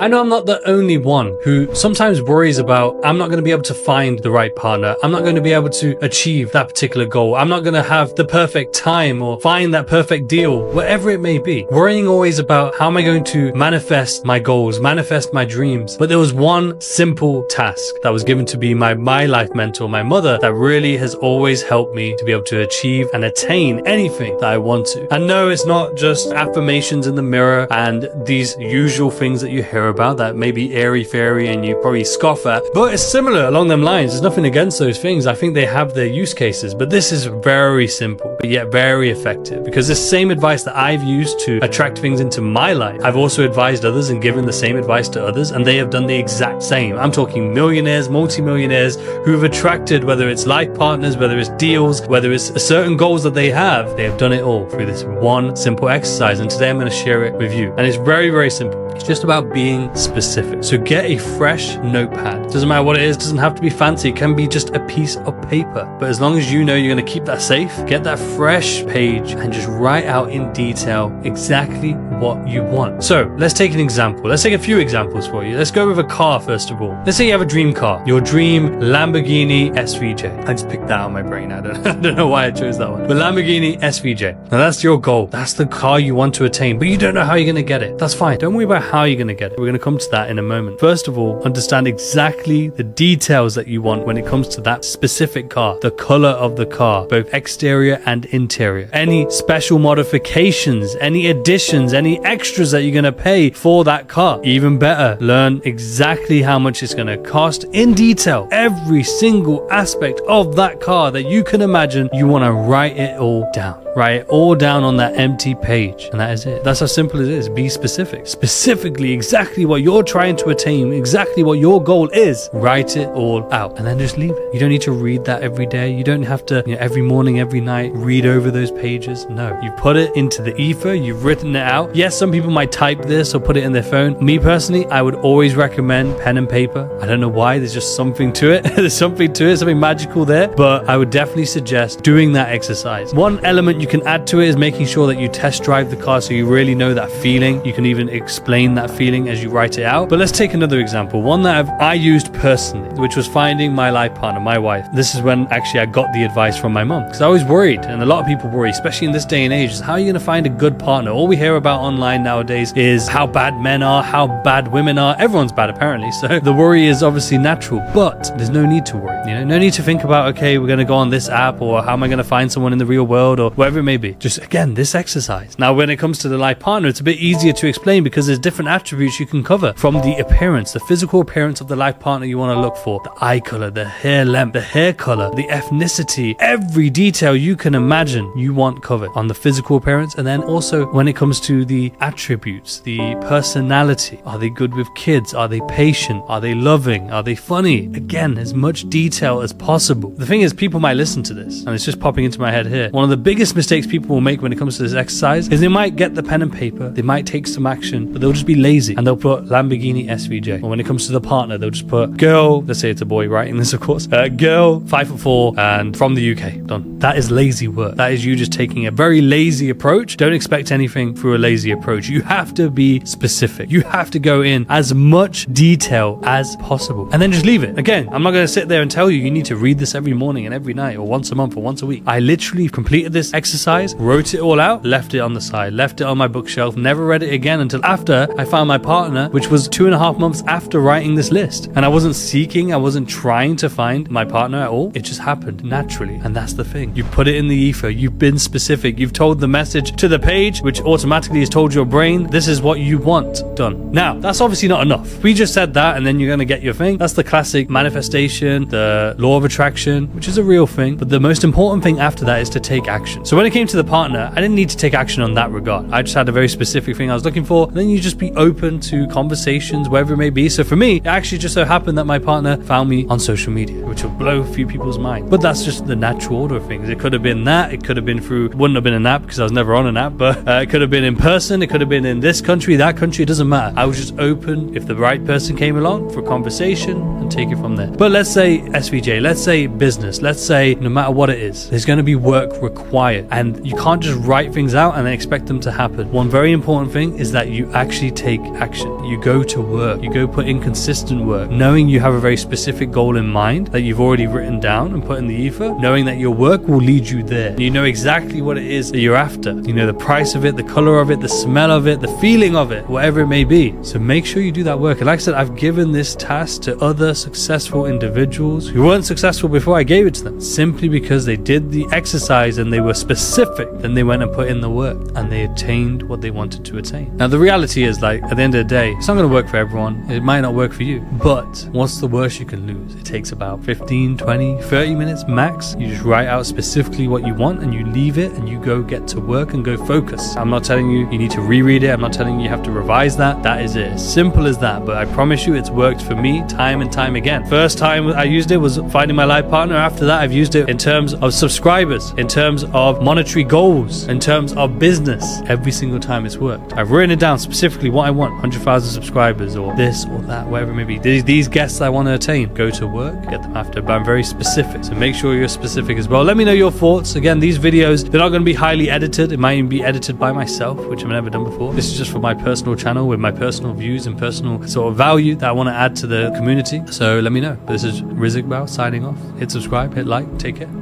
I know I'm not the only one who sometimes worries about, I'm not going to be able to find the right partner. I'm not going to be able to achieve that particular goal. I'm not going to have the perfect time or find that perfect deal, whatever it may be. Worrying always about how am I going to manifest my goals, manifest my dreams. But there was one simple task that was given to be my life mentor, my mother, that really has always helped me to be able to achieve and attain anything that I want to. And no, it's not just affirmations in the mirror and these usual things that you hear about that may be airy fairy and you probably scoff at, but it's similar along them lines. There's nothing against those things. I think they have their use cases, but this is very simple, but yet very effective, because the same advice that I've used to attract things into my life, I've also advised others and given the same advice to others, and they have done the exact same. I'm talking millionaires, multi-millionaires who have attracted, whether it's life partners, whether it's deals, whether it's certain goals that they have done it all through this one simple exercise. And today I'm going to share it with you. And it's very simple. It's just about being specific. So get a fresh notepad. Doesn't matter what it is, doesn't have to be fancy. It can be just a piece of paper. But as long as you know you're going to keep that safe, get that fresh page and just write out in detail exactly what you want. So let's take an example. Let's take a few examples for you. Let's go with a car first of all. Let's say you have a dream car, your dream Lamborghini SVJ. I just picked that out of my brain. I don't know why I chose that one. But Lamborghini SVJ. Now that's your goal. That's the car you want to attain, but you don't know how you're going to get it. That's fine. Don't worry about how you're going to get it. We're going to come to that in a moment. First of all, understand exactly the details that you want when it comes to that specific car, the color of the car, both exterior and interior, any special modifications, any additions, any extras that you're going to pay for that car. Even better, learn exactly how much it's going to cost in detail. Every single aspect of that car that you can imagine, you want to write it all down. Write it all down on that empty page, and that is it. That's how simple it is. Be specific. Specifically, exactly what you're trying to attain, exactly what your goal is. Write it all out, and then just leave it. You don't need to read that every day. You don't have to, every morning, every night, read over those pages. No, you put it into the ether. You've written it out. Yes, some people might type this or put it in their phone. Me personally, I would always recommend pen and paper. I don't know why. There's just something to it. There's something to it, something magical there. But I would definitely suggest doing that exercise. One element you can add to it is making sure that you test drive the car so you really know that feeling. You can even explain that feeling as you write it out. But let's take another example, one that I used personally, which was finding my life partner, my wife. This is when actually I got the advice from my mom, because I was worried, and a lot of people worry, especially in this day and age, is how are you going to find a good partner? All we hear about online nowadays is how bad men are, how bad women are. Everyone's bad apparently, so the worry is obviously natural, but there's no need to worry. No need to think about, okay, we're going to go on this app, or how am I going to find someone in the real world, or whatever it may be. Just again, this exercise. Now when it comes to the life partner, it's a bit easier to explain because there's different attributes you can cover, from the appearance, the physical appearance of the life partner you want to look for, the eye color, the hair length, the hair color, the ethnicity, every detail you can imagine you want covered on the physical appearance. And then also when it comes to the attributes, the personality, are they good with kids, are they patient, are they loving, are they funny? Again, as much detail as possible. The thing is, people might listen to this, and it's just popping into my head here, one of the biggest mistakes people will make when it comes to this exercise is they might get the pen and paper, they might take some action, but they'll just be lazy and they'll put Lamborghini SVJ. Or when it comes to the partner, they'll just put girl, let's say it's a boy writing this, of course, girl 5'4" and from the UK. Done. That is lazy work. That is you just taking a very lazy approach. Don't expect anything through a lazy approach. You have to be specific. You have to go in as much detail as possible, and then just leave it. Again, I'm not going to sit there and tell you need to read this every morning and every night, or once a month or once a week. I literally completed this exercise, wrote it all out, left it on the side, left it on my bookshelf, never read it again until after I found my partner, which was 2.5 months after writing this list. And I wasn't seeking, I wasn't trying to find my partner at all. It just happened naturally. And that's the thing. You put it in the ether. You've been specific. You've told the message to the page, which automatically has told your brain, this is what you want. Done. Now, that's obviously not enough. We just said that and then you're going to get your thing. That's the classic manifestation, the law of attraction, which is a real thing. But the most important thing after that is to take action. So when it came to the partner, I didn't need to take action on that regard. I just had a very specific thing I was looking for. And then you just be open to conversations, wherever it may be. So for me, it actually just so happened that my partner found me on social media, which will blow a few people's minds. But that's just the natural order of things. It could have been that. It could have been through, wouldn't have been an app because I was never on an app, but it could have been in person. It could have been in this country, that country. It doesn't matter. I was just open if the right person came along for a conversation and take it from there. But let's say SVJ, let's say business, let's say no matter what it is, there's going to be work required, and you can't just write things out and then expect them to happen. One very important thing is that you actually take action. You go to work. You go put in consistent work, knowing you have a very specific goal in mind that you've already written down and put in the ether, knowing that your work will lead you there. You know exactly what it is that you're after. You know the price of it, the color of it, the smell of it, the feeling of it, whatever it may be. So make sure you do that work. And like I said, I've given this task to other successful individuals who weren't successful before I gave it to them, simply because they did the exercise and they were specific. Then they went and put in the work and they attained what they wanted to attain. Now the reality is, like, at the end of the day, it's not going to work for everyone. It might not work for you, but what's the worst you can lose? It takes about 15, 20, 30 minutes max. You just write out specifically what you want and you leave it and you go get to work and go focus. I'm not telling you need to reread it. I'm not telling you have to revise that. That is it. As simple as that. But I promise you it's worked for me time and time again. First time I used it was finding my life partner. After that, I've used it in terms of subscribers, in terms of monetary goals, in terms of business. Every single time it's worked. I've written it down specifically what I want, 100,000 subscribers or this or that, whatever it may be. These guests I want to attain. Go to work, get them after. But I'm very specific. So make sure you're specific as well. Let me know your thoughts. Again, these videos, they're not going to be highly edited. It might even be edited by myself, which I've never done before. This is just for my personal channel with my personal views and personal sort of value that I want to add to the community. So let me know. This is Iqbal signing off. Hit subscribe, hit like, take care.